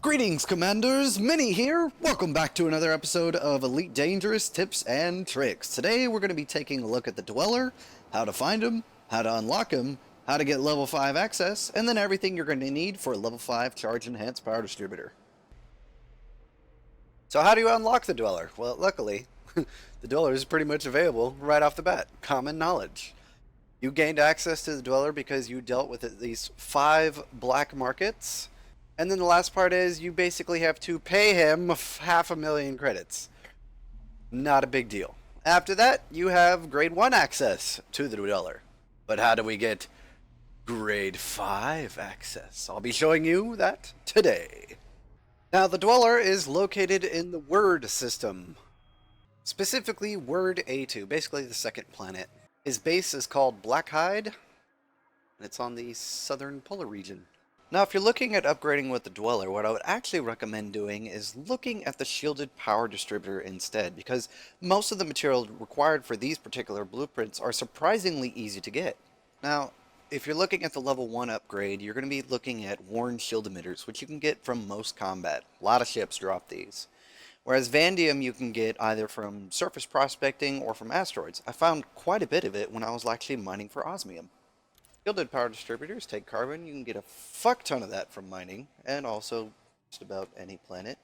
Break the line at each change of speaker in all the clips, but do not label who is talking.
Greetings, Commanders! Minnie here! Welcome back to another episode of Elite Dangerous Tips and Tricks. Today we're going to be taking a look at the Dweller, how to find him, how to unlock him, how to get level 5 access, and then everything you're going to need for a level 5 Charge Enhanced Power Distributor. So how do you unlock the Dweller? Well, luckily, the Dweller is pretty much available right off the bat. Common knowledge. You gained access to the Dweller because you dealt with at least 5 black markets. And then the last part is you basically have to pay him 500,000 credits. Not a big deal. After that, you have grade 1 access to the Dweller. But how do we get grade 5 access? I'll be showing you that today. Now, the Dweller is located in the Word system. Specifically, Word A2, basically the second planet. His base is called Blackhide, and it's on the southern polar region. Now, if you're looking at upgrading with the Dweller, what I would actually recommend doing is looking at the Shielded Power Distributor instead, because most of the material required for these particular blueprints are surprisingly easy to get. Now, if you're looking at the level 1 upgrade, you're going to be looking at Worn Shield Emitters, which you can get from most combat. A lot of ships drop these. Whereas Vanadium you can get either from surface prospecting or from asteroids. I found quite a bit of it when I was actually mining for osmium. Shielded power distributors take carbon. You can get a fuck ton of that from mining, and also just about any planet.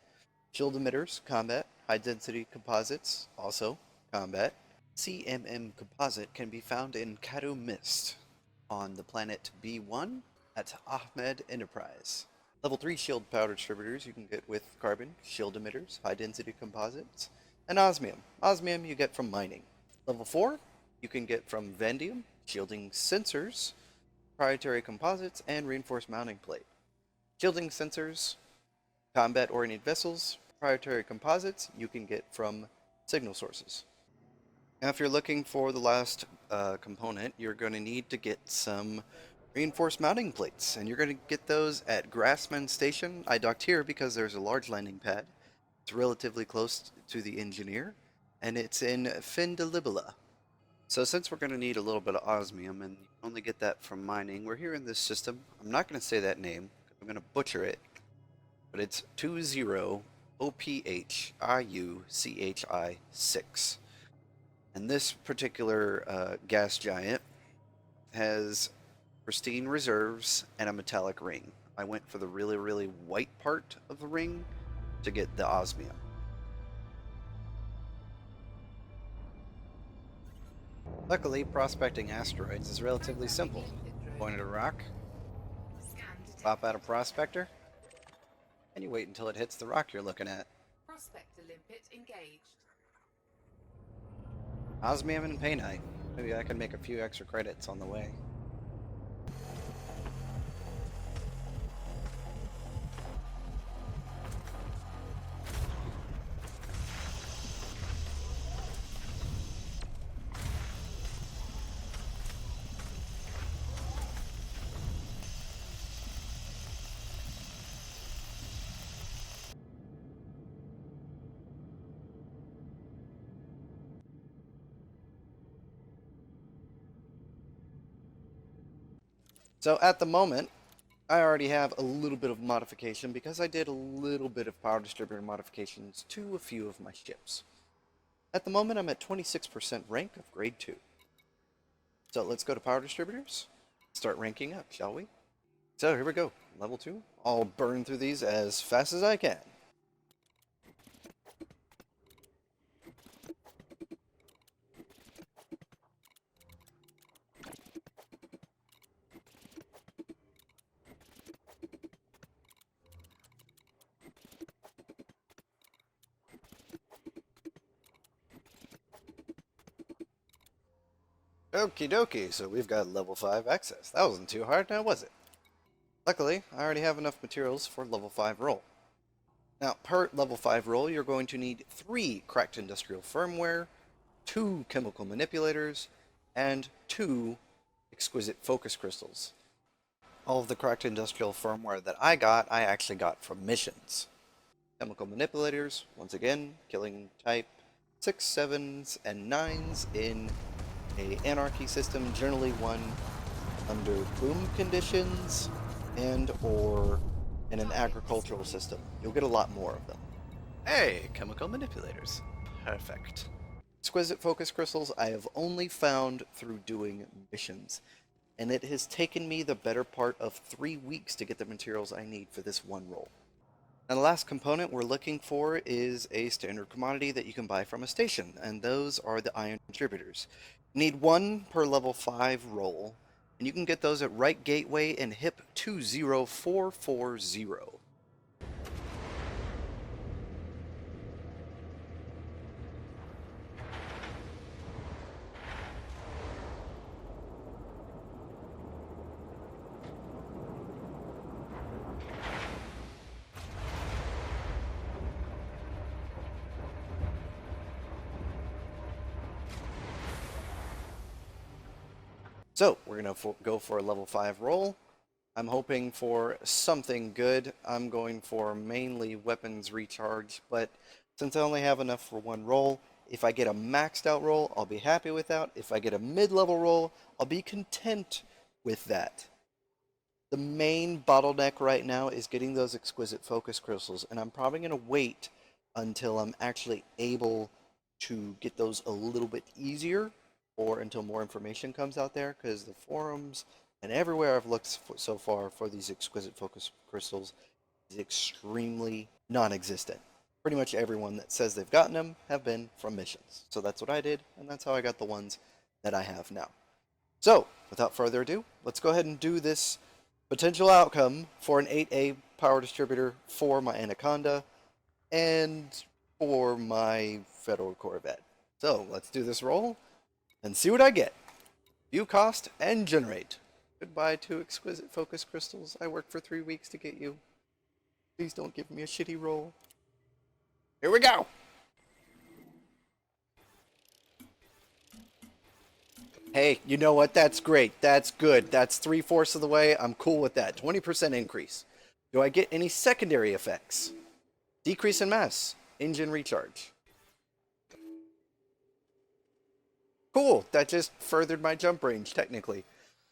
Shield emitters, combat. High density composites, also combat. CMM composite can be found in Kadu Mist on the planet B1 at Ahmed Enterprise. Level 3 shield power distributors you can get with carbon, shield emitters, high density composites, and osmium. Osmium you get from mining. Level 4 you can get from vanadium, shielding sensors, proprietary composites, and reinforced mounting plate. Shielding sensors, combat-oriented vessels, proprietary composites you can get from signal sources. Now if you're looking for the last component, you're going to need to get some reinforced mounting plates, and you're going to get those at Grassman Station. I docked here because there's a large landing pad. It's relatively close to the engineer, and it's in Findalibula. So since we're going to need a little bit of osmium, and you only get that from mining, we're here in this system. I'm not going to say that name, I'm going to butcher it, but it's 20OPHIUCHI6. And this particular gas giant has pristine reserves and a metallic ring. I went for the really white part of the ring to get the osmium. Luckily, prospecting asteroids is relatively simple. Point at a rock, pop out a prospector, and you wait until it hits the rock you're looking at.
Prospector limpet engaged.
Osmium and painite. Maybe I can make a few extra credits on the way. So at the moment, I already have a little bit of modification because I did a little bit of power distributor modifications to a few of my ships. At the moment, I'm at 26% rank of grade 2. So let's go to power distributors, start ranking up, shall we? So here we go, level 2. I'll burn through these as fast as I can. Okie dokie, so we've got level 5 access. That wasn't too hard, now was it? Luckily, I already have enough materials for level 5 roll. Now, per level 5 roll, you're going to need 3 cracked industrial firmware, 2 chemical manipulators, and 2 exquisite focus crystals. All of the cracked industrial firmware that I actually got from missions. Chemical manipulators, once again, killing type 6, 7s, and 9s in a anarchy system, generally one under boom conditions and or in an agricultural system. You'll get a lot more of them.
Hey, chemical manipulators. Perfect.
Exquisite focus crystals I have only found through doing missions, and it has taken me the better part of 3 weeks to get the materials I need for this one roll. Now the last component we're looking for is a standard commodity that you can buy from a station, and those are the iron distributors. You need 1 per level 5 roll, and you can get those at Right Gateway and HIP 20440. So, we're going to go for a level 5 roll. I'm hoping for something good. I'm going for mainly weapons recharge, but since I only have enough for 1 roll, if I get a maxed out roll, I'll be happy with that. If I get a mid-level roll, I'll be content with that. The main bottleneck right now is getting those exquisite focus crystals, and I'm probably going to wait until I'm actually able to get those a little bit easier, or until more information comes out there, because the forums and everywhere I've looked so far for these exquisite focus crystals is extremely non-existent. Pretty much everyone that says they've gotten them have been from missions. So that's what I did, and that's how I got the ones that I have now. So, without further ado, let's go ahead and do this potential outcome for an 8A power distributor for my Anaconda and for my Federal Corvette. So, let's do this roll and see what I get. View cost and generate. Goodbye to exquisite focus crystals. I worked for 3 weeks to get you. Please don't give me a shitty roll. Here we go! Hey, you know what? That's great. That's good. That's 3/4 of the way. I'm cool with that. 20% increase. Do I get any secondary effects? Decrease in mass. Engine recharge. Cool. That just furthered my jump range, technically.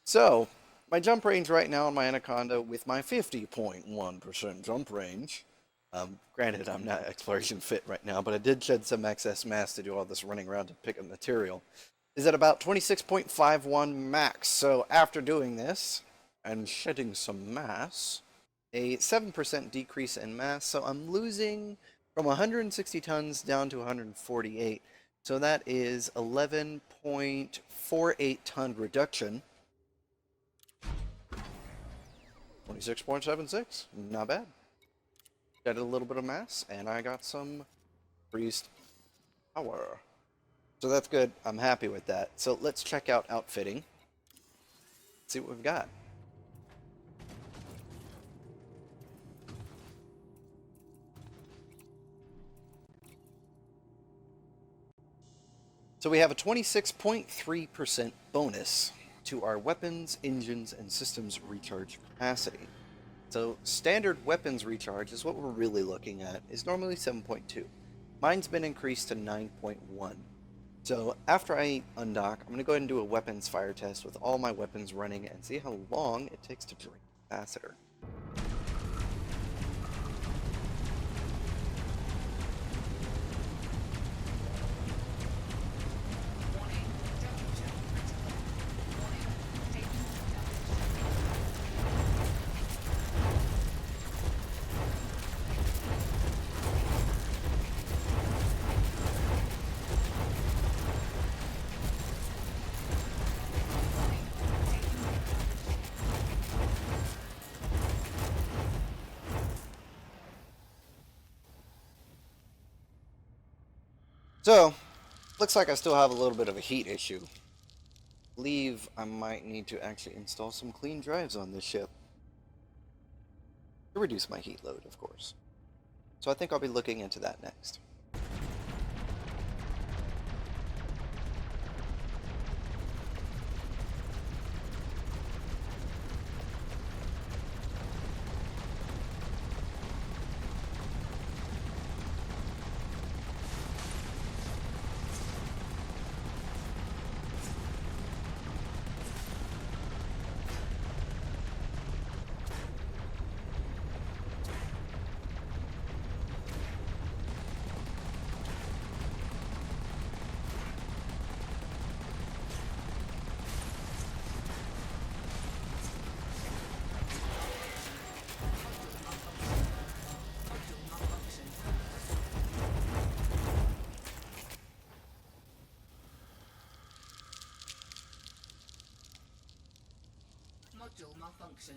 So, my jump range right now on my Anaconda with my 50.1% jump range. Granted, I'm not exploration fit right now, but I did shed some excess mass to do all this running around to pick up material. Is at about 26.51 max. So after doing this and shedding some mass, a 7% decrease in mass. So I'm losing from 160 tons down to 148. So that is 11.48 ton reduction. 26.76. Not bad. Added a little bit of mass, and I got some increased power. So that's good. I'm happy with that. So let's check out outfitting. See what we've got. So we have a 26.3% bonus to our weapons, engines, and systems recharge capacity. So standard weapons recharge is what we're really looking at, is normally 7.2. Mine's been increased to 9.1. So after I undock, I'm going to go ahead and do a weapons fire test with all my weapons running and see how long it takes to drain the capacitor. So, looks like I still have a little bit of a heat issue. I believe I might need to actually install some clean drives on this ship to reduce my heat load, of course. So I think I'll be looking into that next.
module malfunction.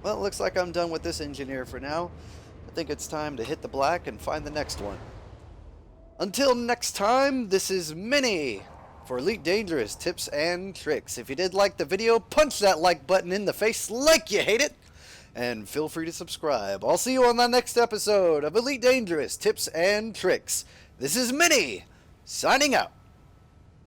Well, it looks like I'm done with this engineer for now. I think it's time to hit the black and find the next one. Until next time, this is Minnie for Elite Dangerous Tips and Tricks. If you did like the video, punch that like button in the face like you hate it. And feel free to subscribe. I'll see you on the next episode of Elite Dangerous Tips and Tricks. This is Minnie, signing out.